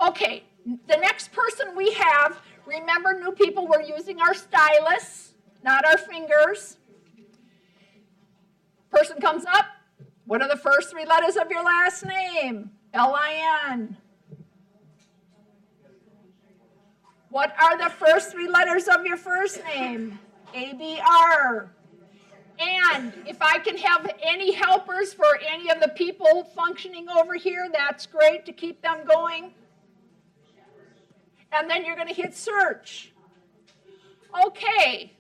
Okay, the next person we have, remember new people, we're using our stylus, not our fingers. Person comes up. What are the first three letters of your last name? L-I-N. What are the first three letters of your first name? A-B-R. And if I can have any helpers for any of the people functioning over here, that's great to keep them going. And then you're going to hit search. Okay.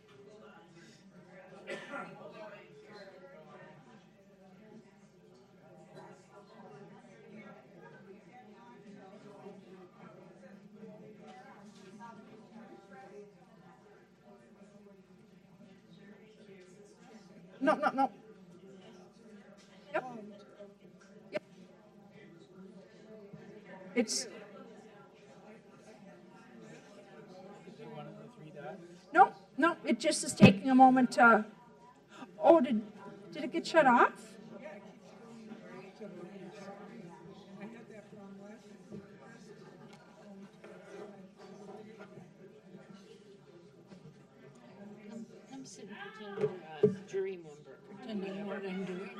No. Yep. It's no. It just is taking a moment to. Oh, did it get shut off? I'm sitting pretending jury member. Pretending what I'm doing.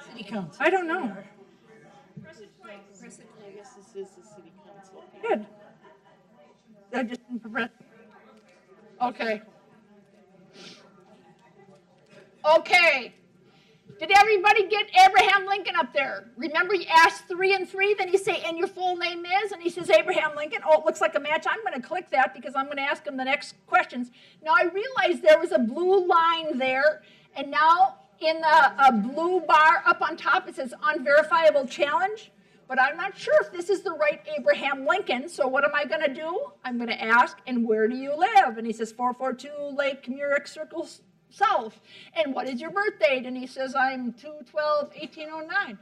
City council. I don't know. I guess this is the city council. Good. I just didn't press. Okay. Okay. Did everybody get Abraham Lincoln up there? Remember you asked 3 and 3, then you say, and your full name is? And he says Abraham Lincoln. Oh, it looks like a match. I'm going to click that because I'm going to ask him the next questions. Now, I realized there was a blue line there, and now in the blue bar up on top, it says unverifiable challenge. But I'm not sure if this is the right Abraham Lincoln, so what am I going to do? I'm going to ask, and where do you live? And he says 442 Lake Murex Circle South. And what is your birth date? And he says, I'm 2/12/1809.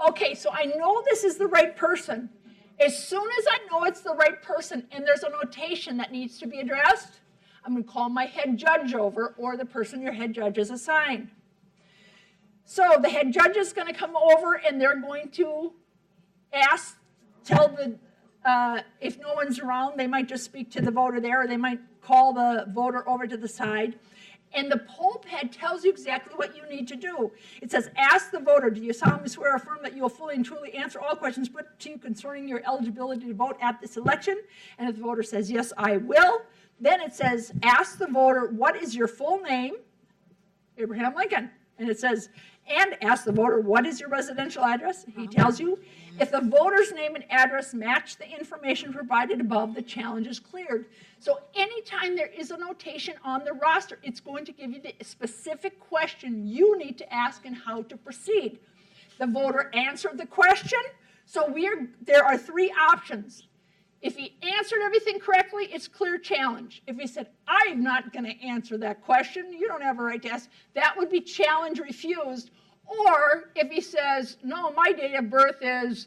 Okay, so I know this is the right person. As soon as I know it's the right person and there's a notation that needs to be addressed, I'm going to call my head judge over, or the person your head judge is assigned. So the head judge is going to come over, and they're going to tell the, if no one's around, they might just speak to the voter there, or they might call the voter over to the side. And the poll pad tells you exactly what you need to do. It says, ask the voter, do you solemnly swear or affirm that you will fully and truly answer all questions put to you concerning your eligibility to vote at this election? And if the voter says, yes, I will, then it says, ask the voter, what is your full name? Abraham Lincoln. And it says, and ask the voter, what is your residential address? He tells you. If the voter's name and address match the information provided above, the challenge is cleared. So anytime there is a notation on the roster, it's going to give you the specific question you need to ask and how to proceed. The voter answered the question, so there are 3 options. If he answered everything correctly, it's clear challenge. If he said, I'm not going to answer that question, you don't have a right to ask, that would be challenge refused. Or if he says, no, my date of birth is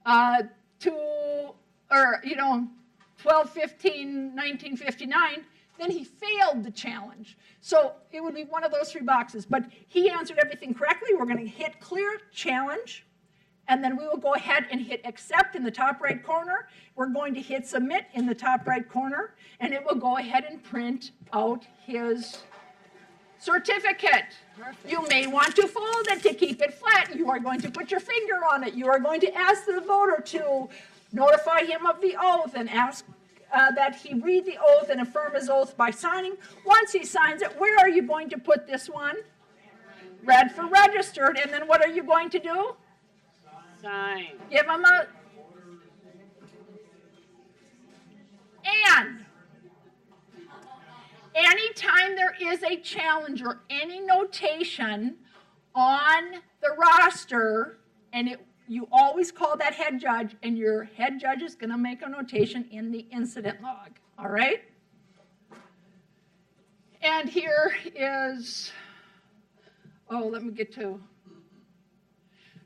12/15/1959, then he failed the challenge. So it would be one of those 3 boxes. But he answered everything correctly. We're going to hit clear challenge. And then we will go ahead and hit accept in the top right corner. We're going to hit submit in the top right corner. And it will go ahead and print out his certificate. Perfect. You may want to fold it to keep it flat. You are going to put your finger on it. You are going to ask the voter to notify him of the oath and ask that he read the oath and affirm his oath by signing. Once he signs it, where are you going to put this one? Red for registered. And then what are you going to do? Sign. Give him a... And anytime there is a challenge or any notation on the roster, and you always call that head judge, and your head judge is going to make a notation in the incident log, all right? And here is, let me get to,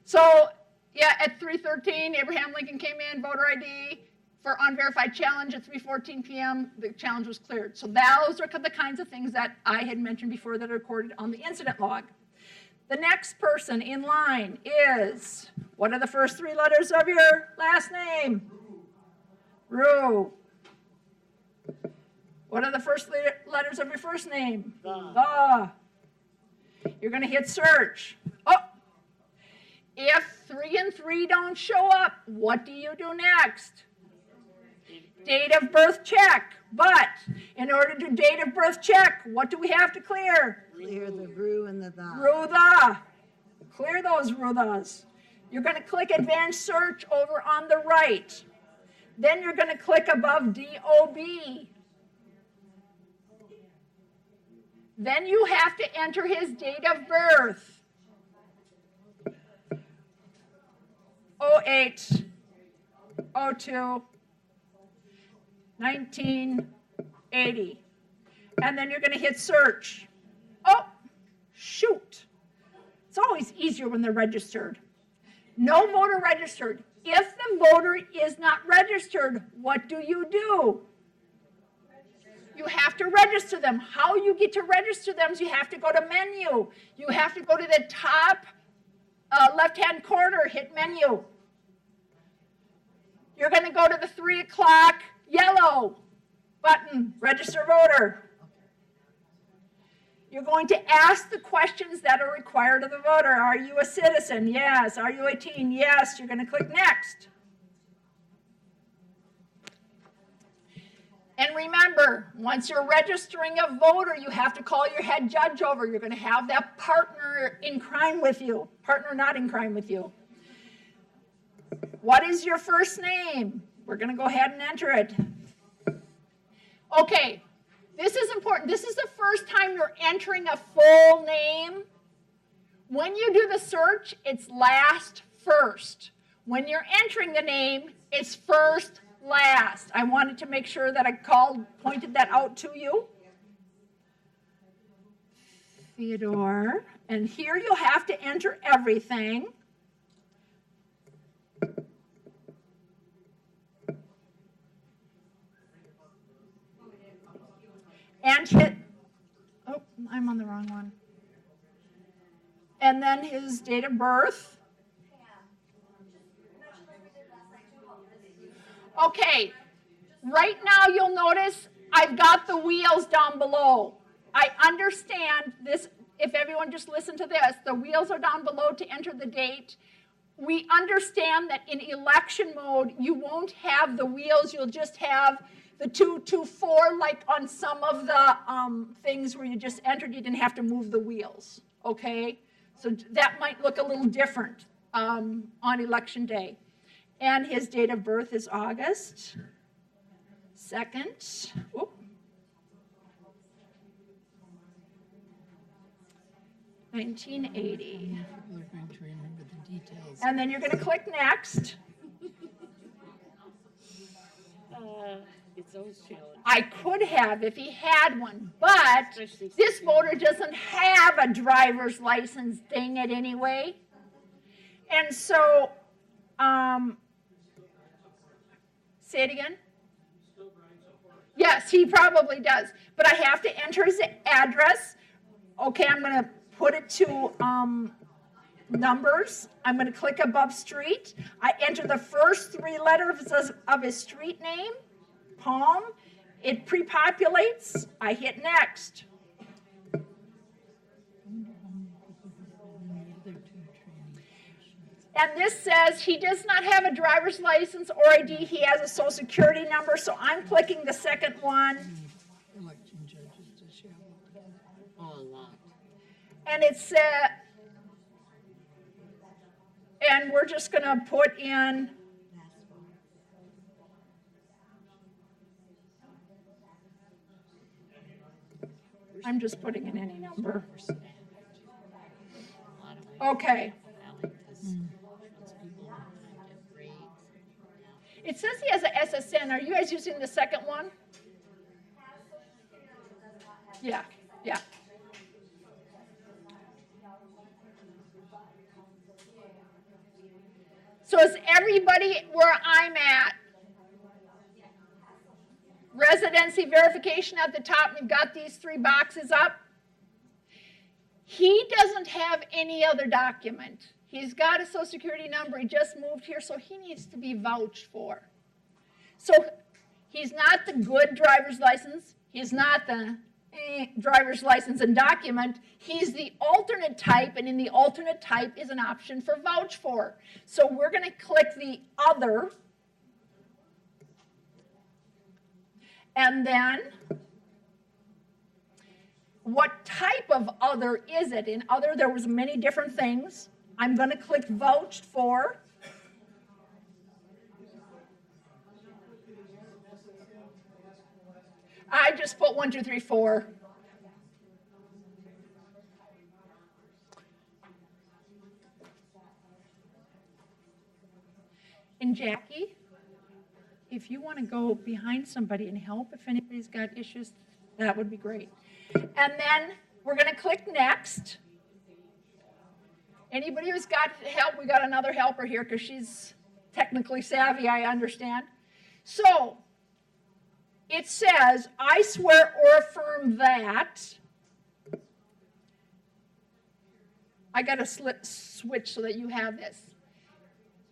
so, yeah, at 3:13, Abraham Lincoln came in, voter ID for unverified challenge at 3:14 p.m., the challenge was cleared. So those are the kinds of things that I had mentioned before that are recorded on the incident log. The next person in line is, what are the first three letters of your last name? Rue. What are the first letters of your first name? The. You're going to hit search. Oh, if 3 and 3 don't show up, what do you do next? Date of birth check. But in order to do date of birth check, what do we have to clear? Clear the rue and the. Rue the. Clear those rue thas. You're going to click advanced search over on the right. Then you're going to click above DOB. Then you have to enter his date of birth. 08, 02, 1980. And then you're going to hit search. Oh, shoot. It's always easier when they're registered. No voter registered. If the voter is not registered, what do? You have to register them. How you get to register them is you have to go to menu. You have to go to the top left-hand corner, hit menu. You're going to go to the 3 o'clock yellow button, register voter. You're going to ask the questions that are required of the voter. Are you a citizen? Yes. Are you 18? Yes. You're going to click next. And remember, once you're registering a voter, you have to call your head judge over. You're going to have that partner in crime with you. Partner not in crime with you. What is your first name? We're going to go ahead and enter it. Okay, this is important. This is the first time you're entering a full name. When you do the search, it's last first. When you're entering the name, it's first last. I wanted to make sure that I pointed that out to you. Theodore. And here you'll have to enter everything. And hit, oh, I'm on the wrong one. And then his date of birth. Okay, right now you'll notice I've got the wheels down below. I understand this, if everyone just listen to this, the wheels are down below to enter the date. We understand that in election mode, you won't have the wheels, you'll just have the 2, 2, 4, like on some of the things where you just entered, you didn't have to move the wheels, okay? So that might look a little different on election day. And his date of birth is August 2nd. Oop. $1980. People are going to remember the details. And then you're going to click next. It's always challenging. I could have if he had one, but Especially this voter doesn't have a driver's license, dang it, anyway. And so, say it again? Yes, he probably does. But I have to enter his address. Okay, I'm going to put it to numbers. I'm going to click above street. I enter the first 3 letters of his street name, Palm. It pre-populates. I hit next. And this says he does not have a driver's license or ID. He has a social security number, so I'm clicking the second one. Election judges to show. Oh, a lot. And it's, and we're just going to put in, I'm just putting in any number. Okay. It says he has a SSN. Are you guys using the second one? Yeah, yeah. So is everybody where I'm at? Residency verification at the top. We've got these 3 boxes up. He doesn't have any other document. He's got a social security number. He just moved here, so he needs to be vouched for. So he's not the good driver's license. He's not the driver's license and document. He's the alternate type, and in the alternate type is an option for vouch for. So we're going to click the other, and then what type of other is it? In other, there was many different things. I'm going to click vouched for. I just put 1, 2, 3, 4. And Jackie, if you want to go behind somebody and help, if anybody's got issues, that would be great. And then we're going to click next. Anybody who's got help, we got another helper here because she's technically savvy, I understand. So it says, I swear or affirm that. I got to switch so that you have this.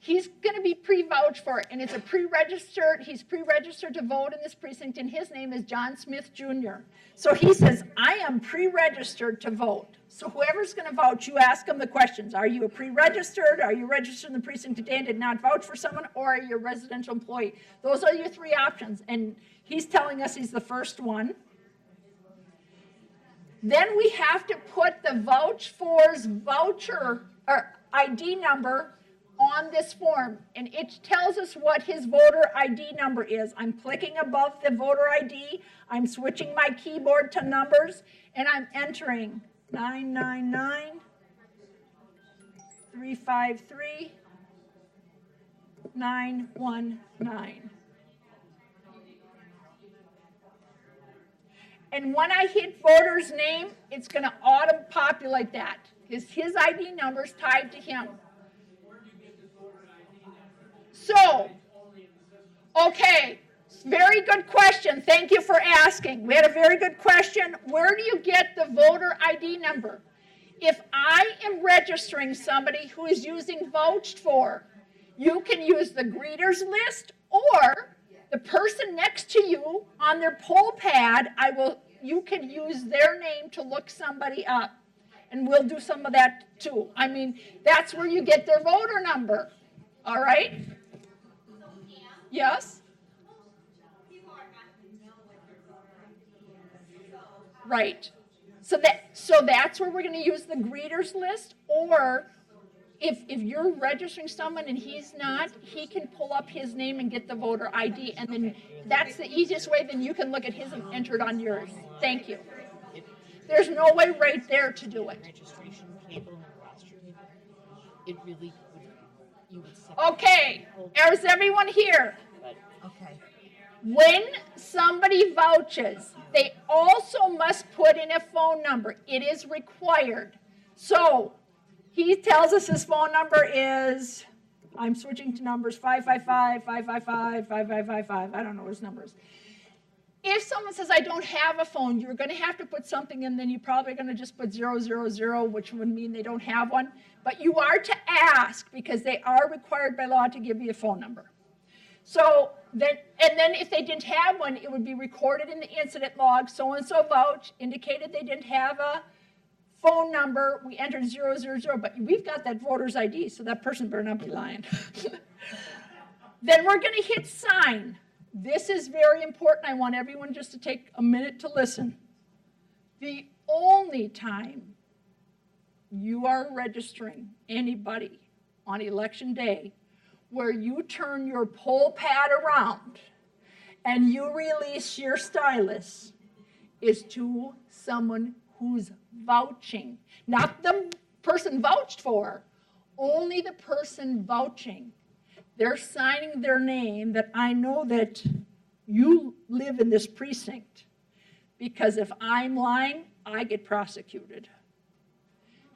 He's going to be pre-vouched for it, and it's a pre-registered. He's pre-registered to vote in this precinct, and his name is John Smith Jr. So he says, I am pre-registered to vote. So whoever's going to vouch, you ask them the questions. Are you a pre-registered? Are you registered in the precinct today and did not vouch for someone? Or are you a residential employee? Those are your three options, and he's telling us he's the first one. Then we have to put the vouch for's voucher or ID number on this form, and it tells us what his voter ID number is. I'm clicking above the voter ID, I'm switching my keyboard to numbers, and I'm entering 999 353 919. And when I hit voter's name, it's going to auto-populate that. His ID number is tied to him. So, okay, very good question. Thank you for asking. We had a very good question. Where do you get the voter ID number? If I am registering somebody who is using vouched for, you can use the greeters list or the person next to you on their poll pad. You can use their name to look somebody up. And we'll do some of that too. I mean, that's where you get their voter number. All right? Yes? Right. So that's where we're going to use the greeters list, or if you're registering someone and he's not, he can pull up his name and get the voter ID, and then that's the easiest way. Then you can look at his and enter it on yours. Thank you. There's no way right there to do it. Registration table and roster table. It really would, you would okay, is everyone here? Okay. When somebody vouches, they also must put in a phone number. It is required. So he tells us his phone number is, I'm switching to numbers, 555, 555, 5555. I don't know what his number is. If someone says, I don't have a phone, you're going to have to put something in, then you're probably going to just put 000, which would mean they don't have one. But you are to ask because they are required by law to give you a phone number. So then if they didn't have one, it would be recorded in the incident log. So-and-so vouch indicated they didn't have a phone number. We entered 000, but we've got that voter's ID, so that person better not be lying. Then we're going to hit sign. This is very important. I want everyone just to take a minute to listen. The only time you are registering anybody on election day where you turn your poll pad around and you release your stylus is to someone who's vouching. Not the person vouched for, only the person vouching. They're signing their name that I know that you live in this precinct, because if I'm lying, I get prosecuted.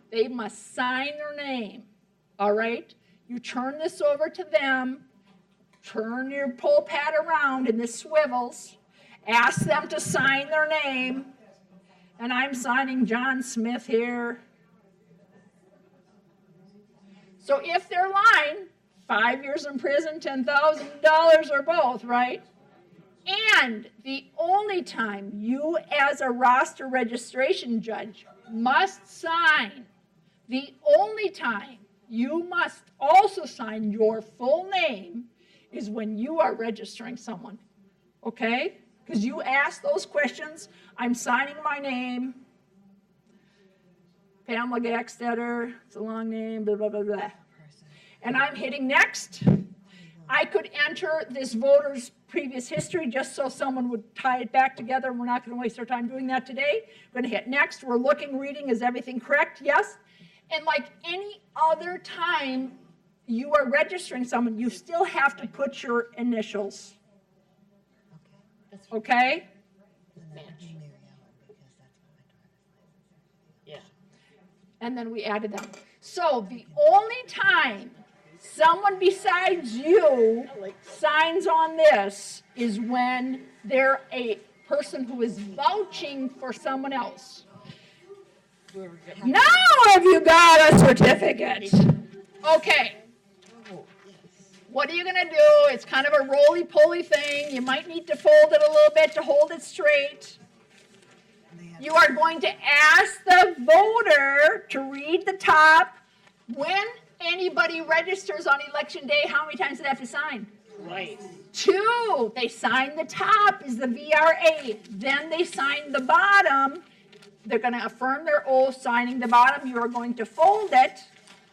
They must sign their name, all right? You turn this over to them, turn your poll pad around and this swivels, ask them to sign their name, and I'm signing John Smith here, So if they're lying, 5 years in prison, $10,000 or both, right? And the only time you as a roster registration judge must sign, the only time you must also sign your full name is when you are registering someone, okay? Because you ask those questions, I'm signing my name, Pamela Gackstetter, it's a long name, blah, blah, blah, blah. And I'm hitting next. I could enter this voter's previous history just so someone would tie it back together. We're not going to waste our time doing that today. We're going to hit next. We're looking, reading, is everything correct? Yes. And like any other time you are registering someone, you still have to put your initials. Okay? Yeah. And then we added them. So the only time someone besides you signs on this is when they're a person who is vouching for someone else. Now have you got a certificate? Okay. What are you going to do? It's kind of a roly-poly thing. You might need to fold it a little bit to hold it straight. You are going to ask the voter to read the top. When anybody registers on election day, how many times do they have to sign? Right. 2. They sign the top is the VRA. Then they sign the bottom. They're going to affirm their oath, signing the bottom. You are going to fold it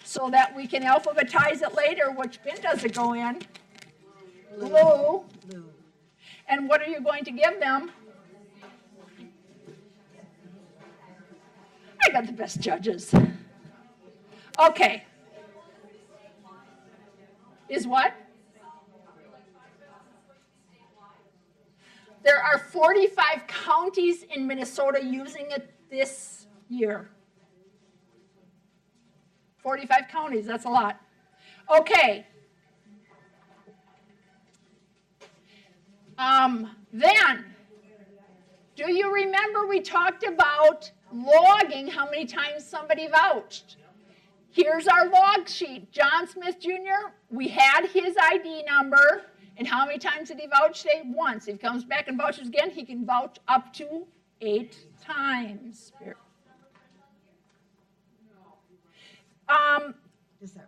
so that we can alphabetize it later. Which bin does it go in? Blue. And what are you going to give them? I got the best judges. Okay. Is what? There are 45 counties in Minnesota using it this year. 45 counties, that's a lot. Okay. Then, do you remember we talked about logging how many times somebody vouched? Here's our log sheet. John Smith Jr., we had his ID number, and how many times did he vouch? Say once. If he comes back and vouches again, he can vouch up to 8 times.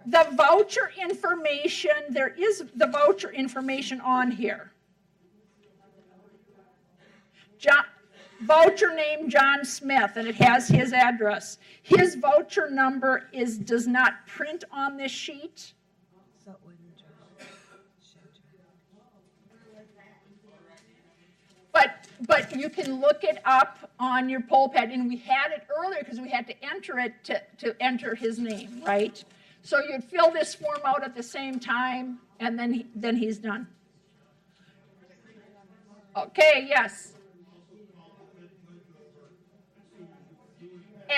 The voucher information, there is the voucher information on here. Voucher name John Smith, and it has his address. His voucher number does not print on this sheet. But you can look it up on your poll pad, and we had it earlier because we had to enter it to enter his name, right? So you'd fill this form out at the same time, and then he's done. Okay, yes.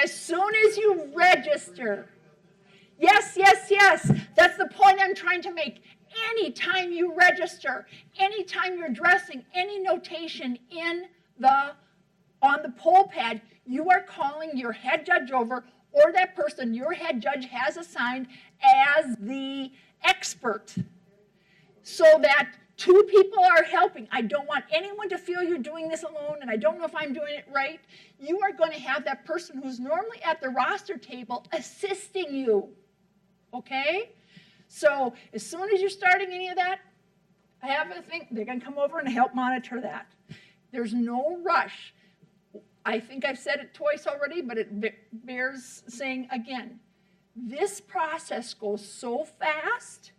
As soon as you register, yes, that's the point I'm trying to make. Anytime you register, anytime you're addressing any notation on the poll pad, you are calling your head judge over, or that person your head judge has assigned as the expert, so that 2 people are helping. I don't want anyone to feel you're doing this alone, and I don't know if I'm doing it right. You are going to have that person who's normally at the roster table assisting you, okay? So as soon as you're starting any of that, I have a thing, they're going to come over and help monitor that. There's no rush. I think I've said it twice already, but it bears saying again. This process goes so fast,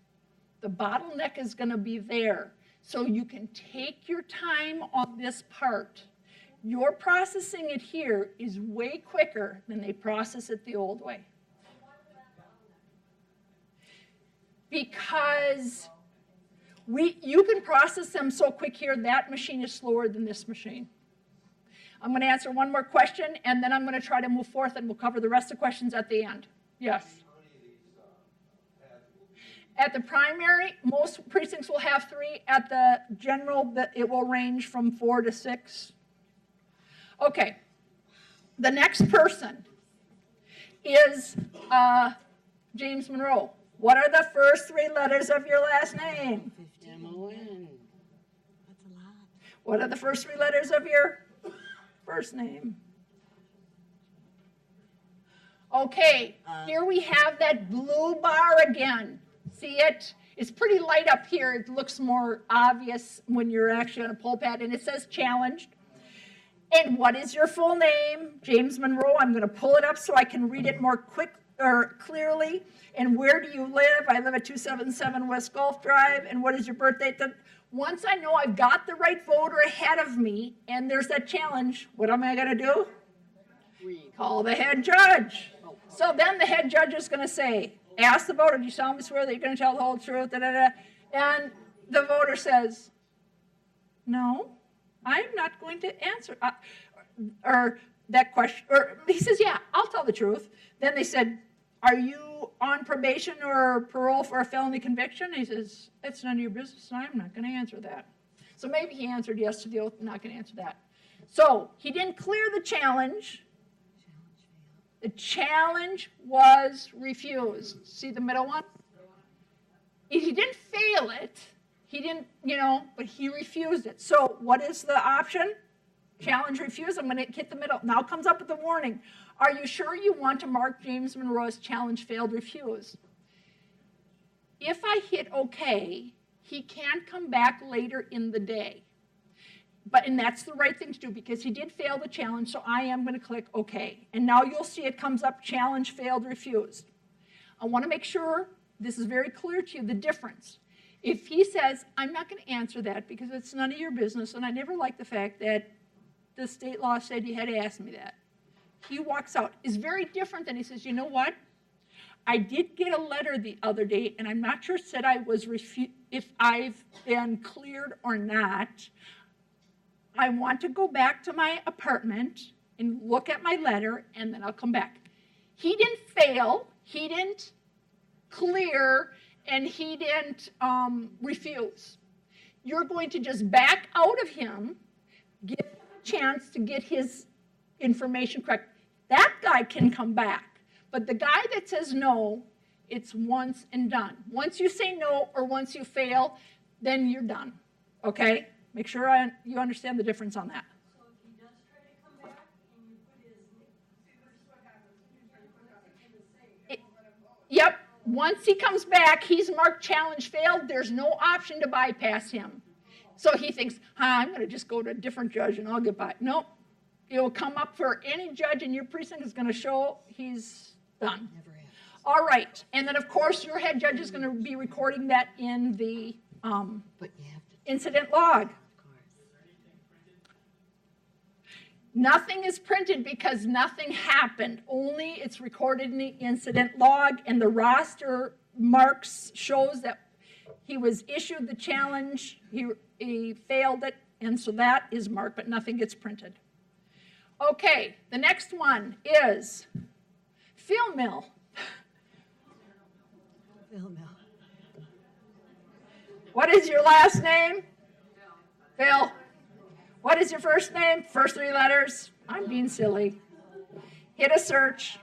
the bottleneck is going to be there. So you can take your time on this part. Your processing it here is way quicker than they process it the old way. Because you can process them so quick here, that machine is slower than this machine. I'm going to answer one more question, and then I'm going to try to move forth, and we'll cover the rest of the questions at the end. Yes? At the primary, most precincts will have 3. At the general, it will range from 4 to 6. Okay. The next person is James Monroe. What are the first 3 letters of your last name? M-O-N. That's a lot. What are the first 3 letters of your first name? Okay, here we have that blue bar again. See it? It's pretty light up here. It looks more obvious when you're actually on a poll pad, and it says challenged. And what is your full name? James Monroe. I'm going to pull it up so I can read it more clearly. And where do you live? I live at 277 West Gulf Drive. And what is your birth date? Once I know I've got the right voter ahead of me, and there's that challenge, what am I going to do? Read. Call the head judge. So then the head judge is going to say, ask the voter, do you solemnly swear that you're going to tell the whole truth? Da, da, da. And the voter says, no, I'm not going to answer. Or that question, or he says, yeah, I'll tell the truth. Then they said, are you on probation or parole for a felony conviction? And he says, it's none of your business, and I'm not going to answer that. So maybe he answered yes to the oath, but not going to answer that. So he didn't clear the challenge. The challenge was refused. See the middle one? He didn't fail it. He didn't, but he refused it. So what is the option? Challenge refused. I'm going to hit the middle. Now comes up with the warning. Are you sure you want to mark James Monroe as challenge failed refused? If I hit OK, he can come back later in the day. And that's the right thing to do because he did fail the challenge, so I am going to click OK. And now you'll see it comes up challenge failed refused. I want to make sure this is very clear to you, the difference. If he says, I'm not going to answer that because it's none of your business, and I never liked the fact that the state law said you had to ask me that. He walks out. It's very different than he says, you know what? I did get a letter the other day, and I'm not sure it said I was if I've been cleared or not. I want to go back to my apartment and look at my letter, and then I'll come back. He didn't fail, he didn't clear, and he didn't refuse. You're going to just back out of him, give him a chance to get his information correct. That guy can come back, but the guy that says no, it's once and done. Once you say no or once you fail, then you're done, okay? Make sure you understand the difference on that. So if he does try to come back and you put his, see, this is what happens. You try to put out the Yep. Once he comes back, he's marked challenge failed. There's no option to bypass him. So he thinks, I'm going to just go to a different judge and I'll get by. Nope. It will come up for any judge in your precinct is going to show he's done. Never happens. All right. And then, of course, your head judge is going to be recording that in the But you have to, incident log. of course. Nothing is printed because nothing happened. Only it's recorded in the incident log, and the roster marks shows that he was issued the challenge, he failed it, and so that is marked, but nothing gets printed. Okay, the next one is Phil Mill. Phil Mill. What is your last name? Phil. What is your first name? First 3 letters. I'm being silly. Hit a search.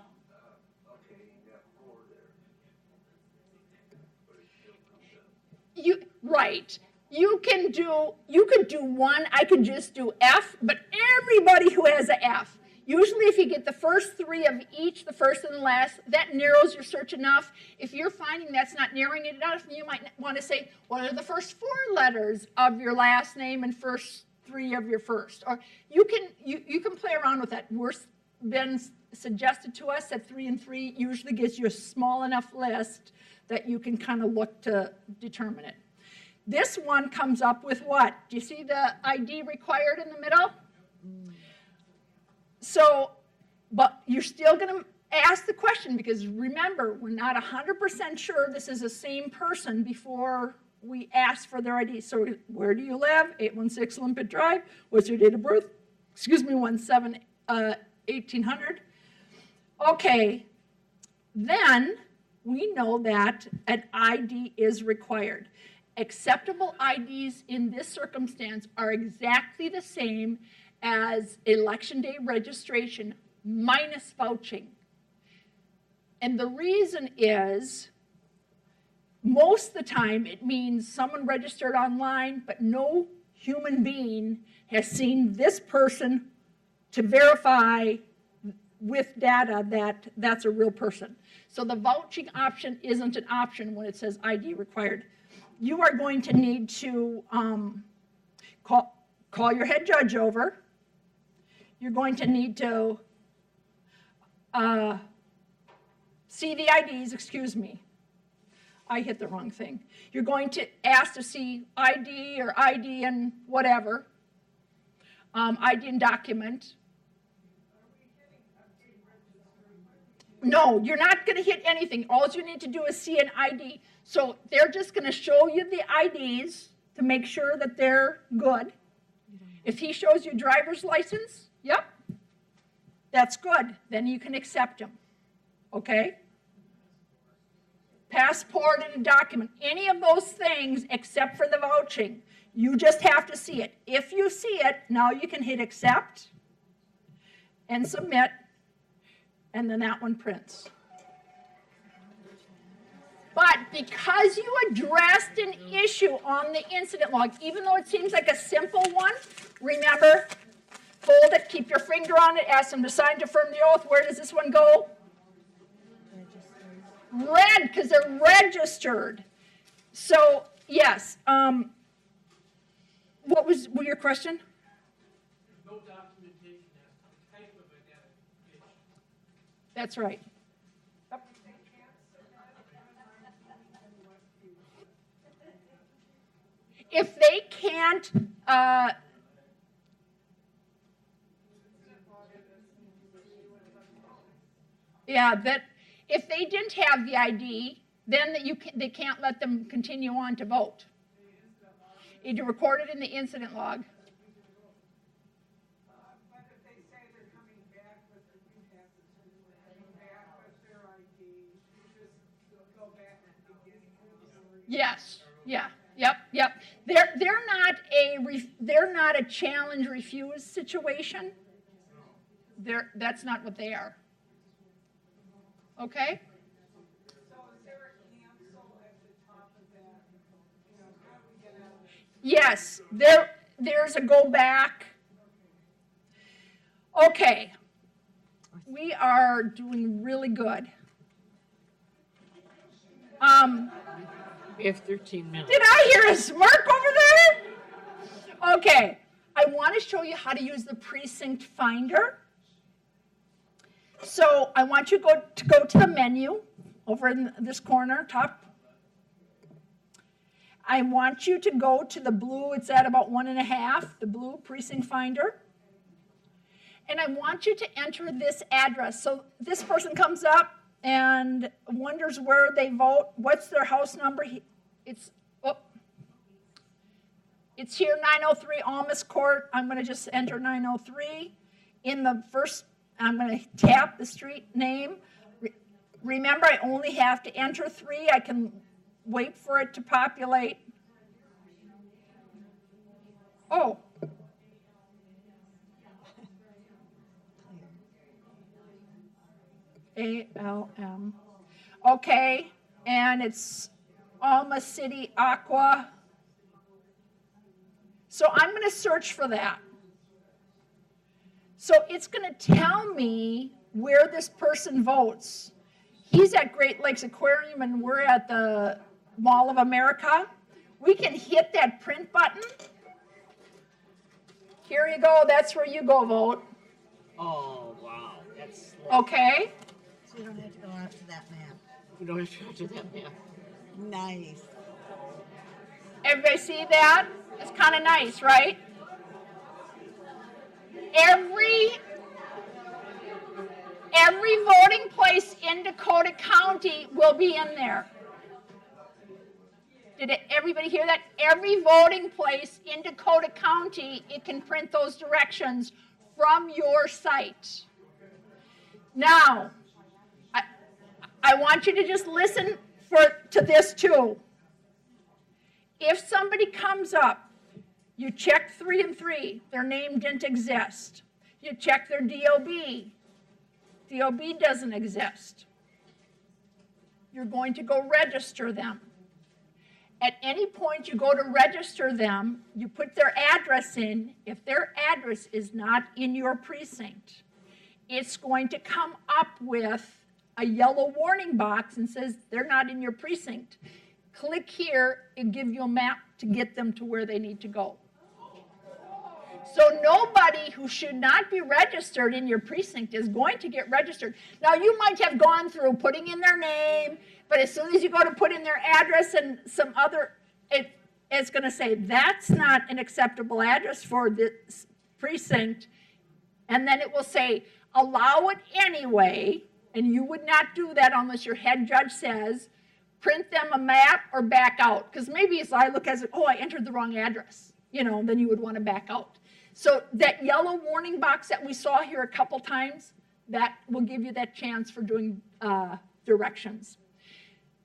Right. You could do one, I could just do F, but everybody who has a F, usually if you get the first 3 of each, the first and the last, that narrows your search enough. If you're finding that's not narrowing it enough, you might want to say, what are the first 4 letters of your last name and first 3 of your first? Or you can play around with that. Worse been suggested to us that 3 and 3 usually gives you a small enough list that you can kind of look to determine it. This one comes up with what? Do you see the ID required in the middle? So, but you're still going to ask the question because remember, we're not 100% sure this is the same person before we ask for their ID. So where do you live? 816 Limpet Drive. What's your date of birth? 1800. Okay, then we know that an ID is required. Acceptable IDs in this circumstance are exactly the same as election day registration minus vouching. And the reason is Most of the time, it means someone registered online, but no human being has seen this person to verify with data that that's a real person. So the vouching option isn't an option when it says ID required. You are going to need to call your head judge over. You're going to need to see the IDs, excuse me. I hit the wrong thing. You're going to ask to see ID or ID and whatever, ID and document. No, you're not going to hit anything. All you need to do is see an ID. So they're just going to show you the IDs to make sure that they're good. If he shows you driver's license, yep, that's good. Then you can accept him, okay? Passport and a document, any of those things except for the vouching. You just have to see it. If you see it, now you can hit accept and submit, and then that one prints. But because you addressed an issue on the incident log, even though it seems like a simple one, remember, hold it, keep your finger on it, ask them to sign to affirm the oath. Where does this one go? Red, because they're registered. So, yes. What was your question? No documentation as to the type of identification. That's right. If they can't, that if they didn't have the ID, then they can't let them continue on to vote. You record it in the incident log. But if they say they're coming back with their, you have to send them coming back with their ID, you just go back at the beginning of the story. Yes. Yeah. Yep. They're not a challenge refuse situation. That's not what they are. Okay? So is there a cancel at the top of that? You know, how do we get out of it? Yes, there's a go back. Okay. We are doing really good. We have 13 minutes. Did I hear a smirk over there? Okay. I want to show you how to use the precinct finder. So I want you to go to the menu over in this corner, top. I want you to go to the blue, it's at about 1.5, the blue precinct finder. And I want you to enter this address. So this person comes up and wonders where they vote. What's their house number? It's here, 903 Almas Court. I'm going to just enter 903. In the first, I'm going to tap the street name. Remember, I only have to enter 3. I can wait for it to populate. Oh. ALM. Okay, and it's Alma City Aqua. So I'm going to search for that. So it's going to tell me where this person votes. He's at Great Lakes Aquarium and we're at the Mall of America. We can hit that print button. Here you go, that's where you go vote. Oh, wow. That's Okay? So you don't have to go out to that map. we don't have to go to that map. Nice. Everybody see that? It's kind of nice, right? Every voting place in Dakota County will be in there. Did everybody hear that? Every voting place in Dakota County, it can print those directions from your site. Now, I want you to just listen to this too. If somebody comes up, you check 3 and 3, their name didn't exist. You check their DOB. DOB doesn't exist. You're going to go register them. At any point you go to register them, you put their address in. If their address is not in your precinct, it's going to come up with a yellow warning box and says they're not in your precinct. Click here and give you a map to get them to where they need to go. So nobody who should not be registered in your precinct is going to get registered. Now, you might have gone through putting in their name, but as soon as you go to put in their address and some other, it's going to say that's not an acceptable address for this precinct. And then it will say, allow it anyway, and you would not do that unless your head judge says, print them a map or back out. Because maybe if I look as, I entered the wrong address, then you would want to back out. So that yellow warning box that we saw here a couple times, that will give you that chance for doing directions.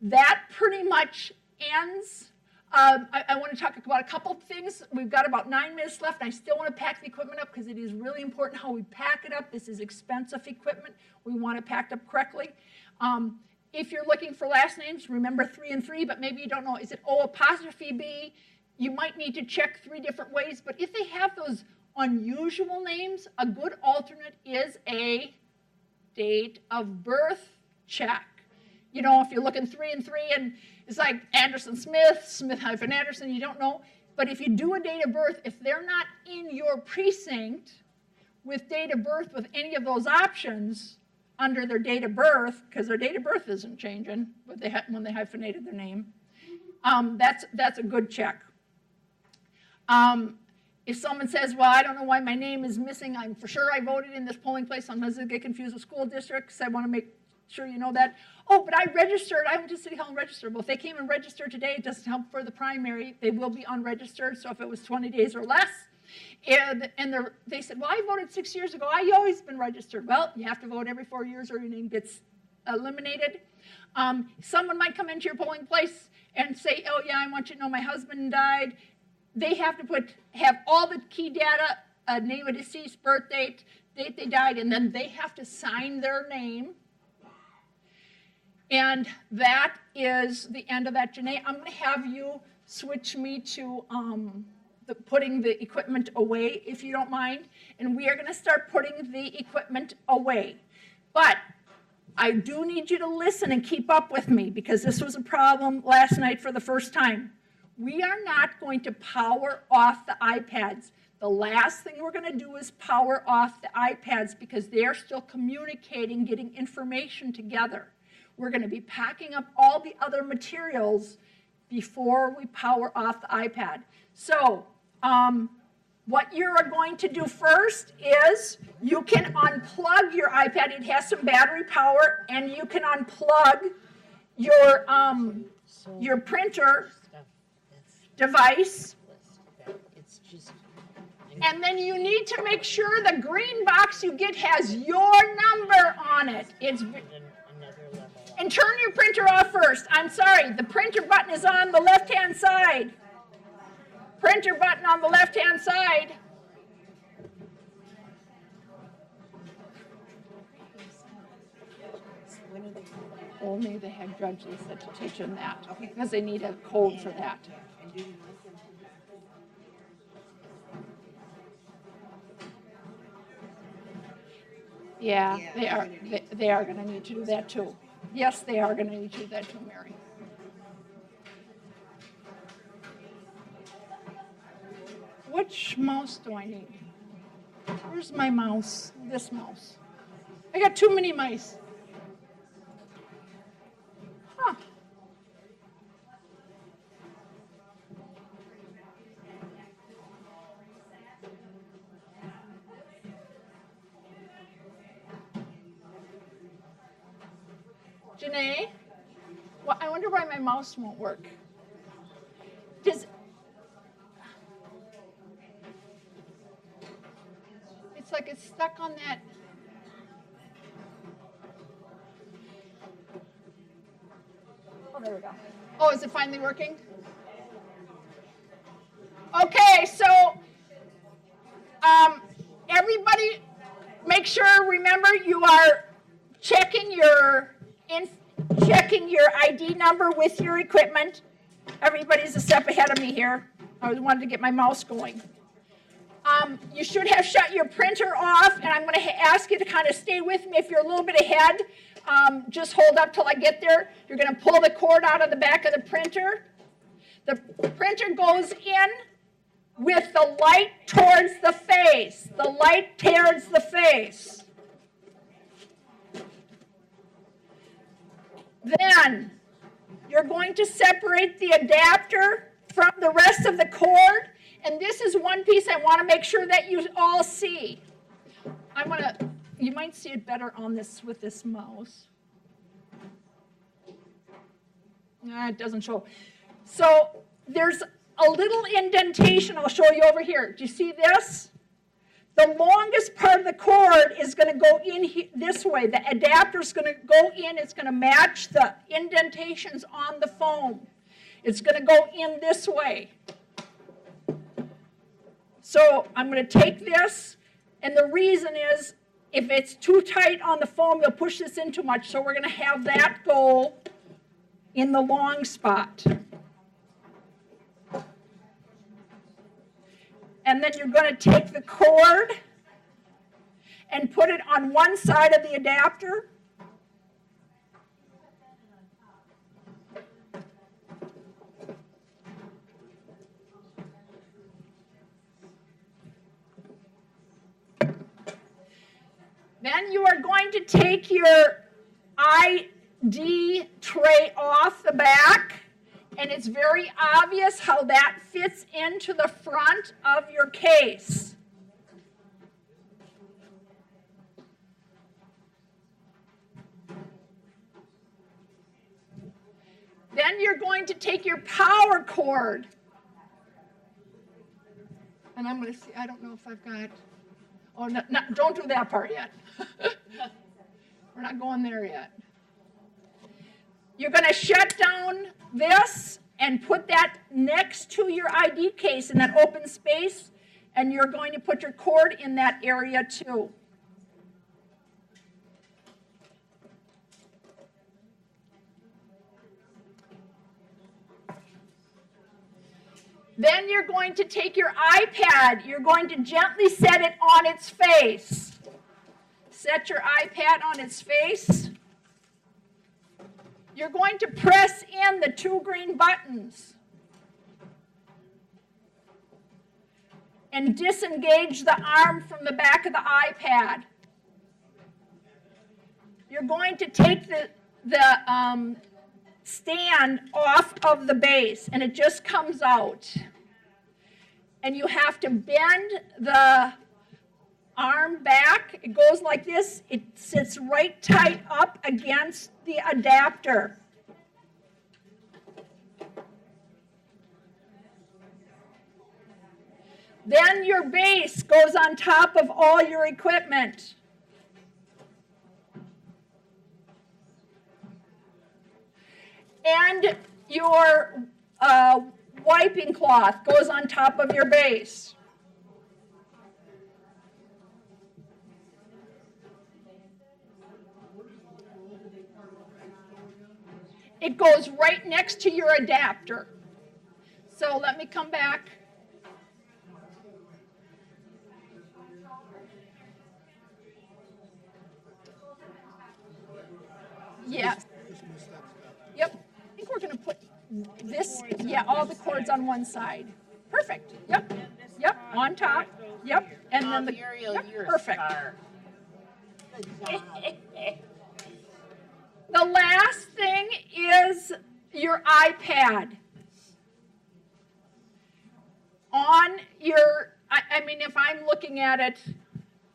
That pretty much ends. I want to talk about a couple things. We've got about 9 minutes left, and I still want to pack the equipment up because it is really important how we pack it up. This is expensive equipment. We want it packed up correctly. If you're looking for last names, remember 3 and 3, but maybe you don't know. Is it O''B? You might need to check 3 different ways, but if they have those unusual names, a good alternate is a date of birth check. If you're looking 3 and 3 and it's like Anderson Smith, Smith-Anderson, you don't know. But if you do a date of birth, if they're not in your precinct with date of birth with any of those options under their date of birth, because their date of birth isn't changing when they hyphenated their name, that's a good check. If someone says, well, I don't know why my name is missing, I'm for sure I voted in this polling place, sometimes they get confused with school districts, I want to make sure you know that. Oh, but I went to City Hall and registered. Well, if they came and registered today, it doesn't help for the primary, they will be unregistered, so if it was 20 days or less, and they said, well, I voted 6 years ago, I've always been registered. Well, you have to vote every 4 years or your name gets eliminated. Someone might come into your polling place and say, oh yeah, I want you to know my husband died. They have to have all the key data, name of deceased, birth date they died, and then they have to sign their name. And that is the end of that. Janae, I'm going to have you switch me to putting the equipment away, if you don't mind. And we are going to start putting the equipment away. But I do need you to listen and keep up with me, because this was a problem last night for the first time. We are not going to power off the iPads. The last thing we're going to do is power off the iPads because they're still communicating, getting information together. We're going to be packing up all the other materials before we power off the iPad. So what you're going to do first is you can unplug your iPad. It has some battery power, and you can unplug your printer device. It's just, And then you need to make sure the green box you get has your number on it. another level. And turn your printer off first. I'm sorry, the printer button is on the left-hand side. Printer button on the left-hand side. Only the head judge said to teach them that, because they need a code for that. Yeah, they are going to need to do that too. Yes, they are going to need to do that too, Mary. Which mouse do I need? Where's my mouse? This mouse. I got too many mice. Huh. Janae, well, I wonder why my mouse won't work. It's like it's stuck on that. Oh, there we go. Oh, is it finally working? Okay, so everybody make sure, remember, you are checking your ID number with your equipment. Everybody's a step ahead of me here. I wanted to get my mouse going. You should have shut your printer off, and I'm going to ask you to kind of stay with me if you're a little bit ahead. Just hold up till I get there. You're going to pull the cord out of the back of the printer. The printer goes in with the light towards the face. The light towards the face. Then you're going to separate the adapter from the rest of the cord. And this is one piece I want to make sure that you all see. You might see it better on this with this mouse. It doesn't show. So there's a little indentation I'll show you over here. Do you see this? The longest part of the cord is going to go in this way. The adapter is going to go in. It's going to match the indentations on the foam. It's going to go in this way. So I'm going to take this, and the reason is if it's too tight on the foam, you'll push this in too much. So we're going to have that go in the long spot. And then you're going to take the cord and put it on one side of the adapter. Then you are going to take your ID tray off the back. And it's very obvious how that fits into the front of your case. Then you're going to take your power cord. And I'm going to see, I don't know if I've got, oh, no, don't do that part yet. We're not going there yet. You're going to shut down this and put that next to your ID case in that open space, and you're going to put your cord in that area too. Then you're going to take your iPad, you're going to gently set it on its face. Set your iPad on its face. You're going to press in the two green buttons and disengage the arm from the back of the iPad. You're going to take the stand off of the base, and it just comes out. And you have to bend the arm back. It goes like this. It sits right tight up against the adapter. Then your base goes on top of all your equipment. And your wiping cloth goes on top of your base. It goes right next to your adapter. So let me come back. Yes. Yep. I think we're going to put this, all the cords on one side. Perfect. Yep. Yep. On top. Yep. And then the perfect. The last thing is your iPad. On your, if I'm looking at it,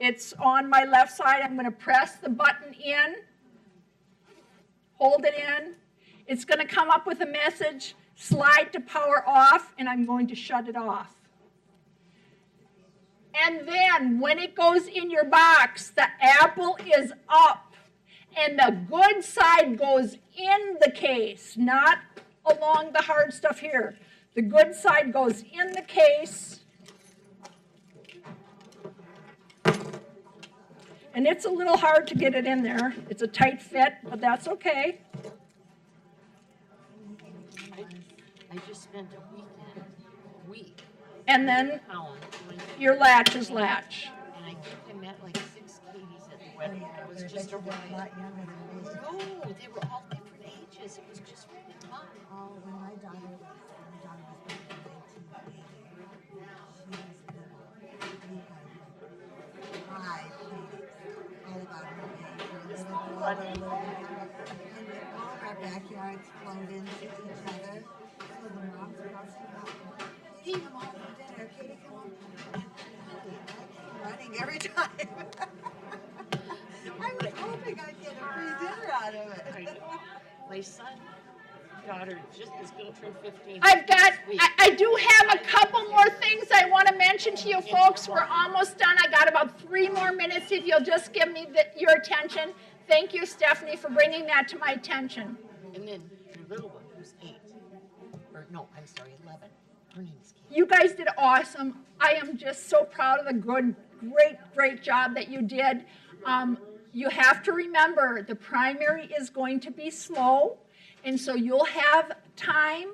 it's on my left side. I'm going to press the button in, hold it in. It's going to come up with a message, slide to power off, and I'm going to shut it off. And then when it goes in your box, the apple is up. And the good side goes in the case, not along the hard stuff here. The good side goes in the case. And it's a little hard to get it in there. It's a tight fit, but that's okay. I just spent a week And then in Holland. Went to- your latch is latch. And I think I met like 6 Katies at the wedding. It was I just bet a you they're a riot. lot younger than me. No, they were all different ages. It was just really fun. Oh, when my daughter was born in 1980, she was little. We had 5 ladies, all about her age. A little older, a little younger. And all of our backyards flowed into each other. So the moms would all say, Katie, come home for dinner. Katie, come home. And I came running every time. I was hoping I'd get a free dinner out of I it. know. My son, daughter just is going to turn 15. I've got, this week. I do have a couple more things I want to mention to you folks. We're almost done. I got about 3 more minutes if you'll just give me your attention. Thank you, Stephanie, for bringing that to my attention. And then your little one, who's 8, or no, I'm sorry, 11. Her name is Katie. You guys did awesome. I am just so proud of the great job that you did. You have to remember the primary is going to be slow, and so you'll have time.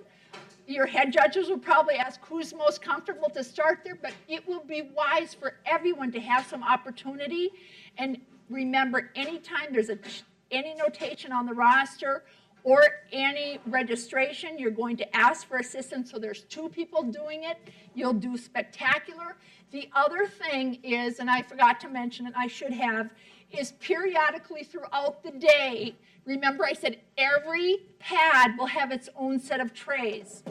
Your head judges will probably ask who's most comfortable to start there, but it will be wise for everyone to have some opportunity. And remember, anytime there's any notation on the roster or any registration, you're going to ask for assistance. So there's 2 people doing it. You'll do spectacular. The other thing is, and I forgot to mention it, I should have, is periodically throughout the day, remember I said every pad will have its own set of trays.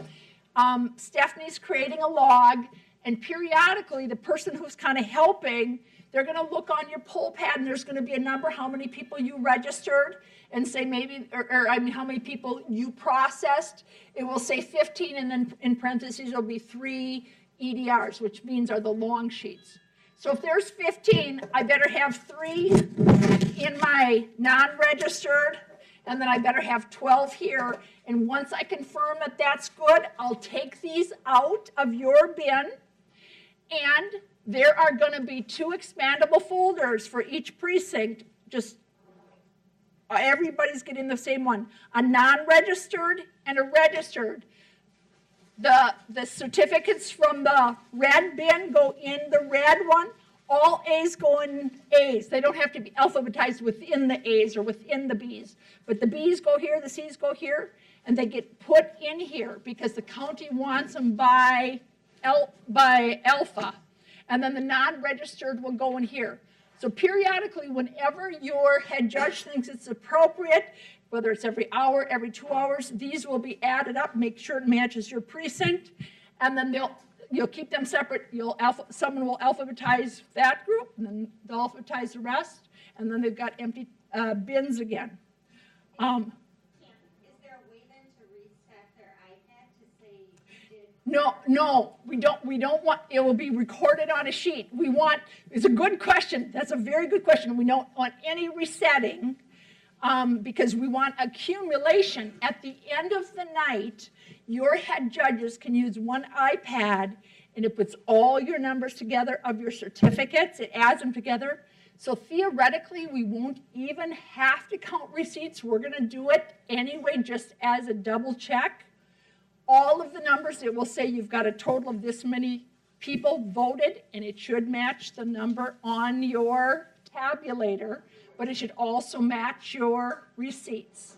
Stephanie's creating a log, and periodically the person who's kind of helping, they're going to look on your poll pad, and there's going to be a number, how many people you registered, and say maybe, how many people you processed. It will say 15, and then in parentheses there'll be 3 EDRs, which means are the long sheets. So if there's 15, I better have 3 in my non-registered, and then I better have 12 here. And once I confirm that that's good, I'll take these out of your bin, and there are going to be 2 expandable folders for each precinct. Just everybody's getting the same one, a non-registered and a registered. The certificates from the red bin go in the red one. All A's go in A's. They don't have to be alphabetized within the A's or within the B's. But the B's go here, the C's go here, and they get put in here because the county wants them by alpha. And then the non-registered will go in here. So periodically, whenever your head judge thinks it's appropriate, whether it's every hour, every 2 hours, these will be added up, make sure it matches your precinct, and then you'll keep them separate. Someone will alphabetize that group, and then they'll alphabetize the rest, and then they've got empty bins again. Is there a way then to reset their iPad to say you did? No, we don't want, it will be recorded on a sheet. It's a good question. That's a very good question. We don't want any resetting. Because we want accumulation. At the end of the night, your head judges can use one iPad, and it puts all your numbers together of your certificates. It adds them together. So theoretically, we won't even have to count receipts. We're going to do it anyway, just as a double check. All of the numbers, it will say you've got a total of this many people voted, and it should match the number on your tabulator, but it should also match your receipts,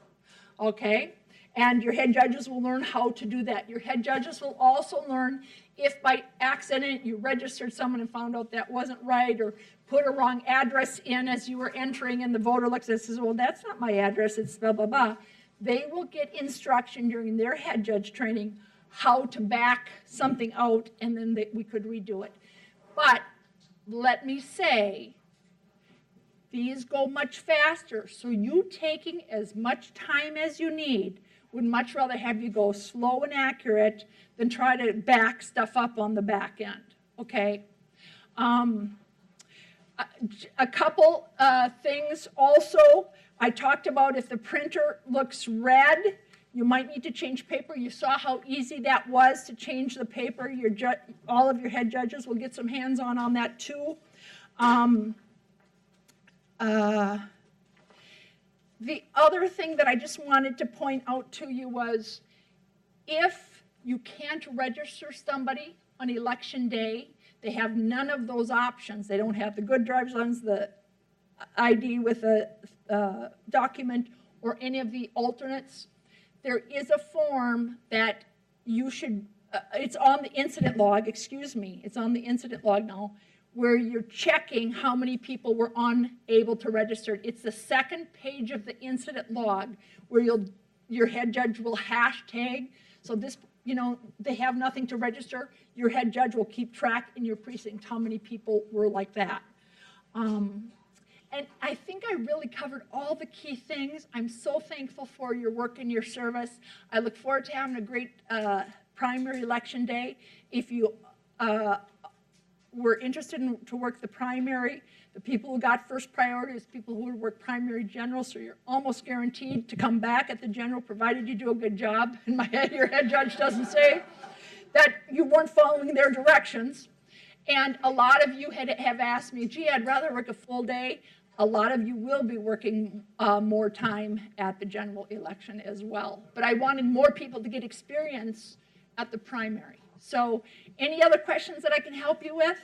okay? And your head judges will learn how to do that. Your head judges will also learn if by accident you registered someone and found out that wasn't right, or put a wrong address in as you were entering, and the voter looks and says, well, that's not my address, it's blah, blah, blah. They will get instruction during their head judge training how to back something out, and then we could redo it. But let me say, these go much faster, so you taking as much time as you need would much rather have you go slow and accurate than try to back stuff up on the back end, okay? A couple things also, I talked about if the printer looks red, you might need to change paper. You saw how easy that was to change the paper. All of your head judges will get some hands-on on that too. The other thing that I just wanted to point out to you was if You can't register somebody on election day. They have none of those options. They don't have the good driver's license, the ID with a document, or any of the alternates. There is a form that you should, it's on the incident log, excuse me, it's on the incident log now, where you're checking how many people were unable to register. It's the second page of the incident log where your head judge will hashtag. So this, they have nothing to register. Your head judge will keep track in your precinct how many people were like that. And I think I really covered all the key things. I'm so thankful for your work and your service. I look forward to having a great primary election day. If you were interested to work the primary, the people who got first priority is people who would work primary general, so you're almost guaranteed to come back at the general, provided you do a good job. In my head, your head judge doesn't say that you weren't following their directions. And a lot of you have asked me, gee, I'd rather work a full day. A lot of you will be working more time at the general election as well. But I wanted more people to get experience at the primary. So any other questions that I can help you with?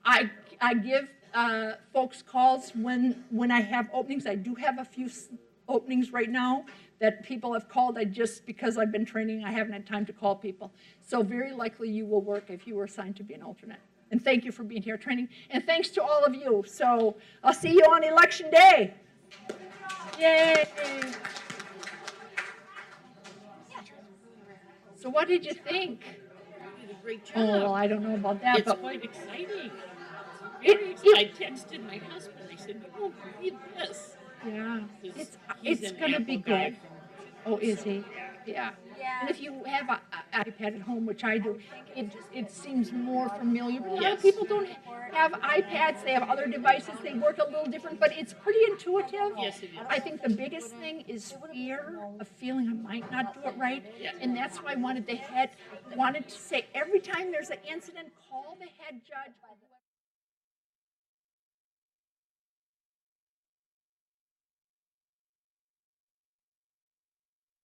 I give folks calls when I have openings. I do have a few openings right now that people have called. Because I've been training, I haven't had time to call people. So very likely you will work if you were assigned to be an alternate. And thank you for being here training. And thanks to all of you. So I'll see you on election day. Yay. So what did you think? You did a great job. Oh, well, I don't know about that. It's but quite exciting. I texted my husband. I said, you won't believe this. yeah, He's it's an going to Apple be guy good. from Oh, is he? Yeah. Yeah. And if you have an iPad at home, which I do, it seems more familiar. But a lot of Yes. people don't have iPads. They have other devices. They work a little different, but it's pretty intuitive. Yes, it is. I think the biggest thing is fear of feeling I might not do it right. Yeah. And that's why I wanted to say every time there's an incident, call the head judge.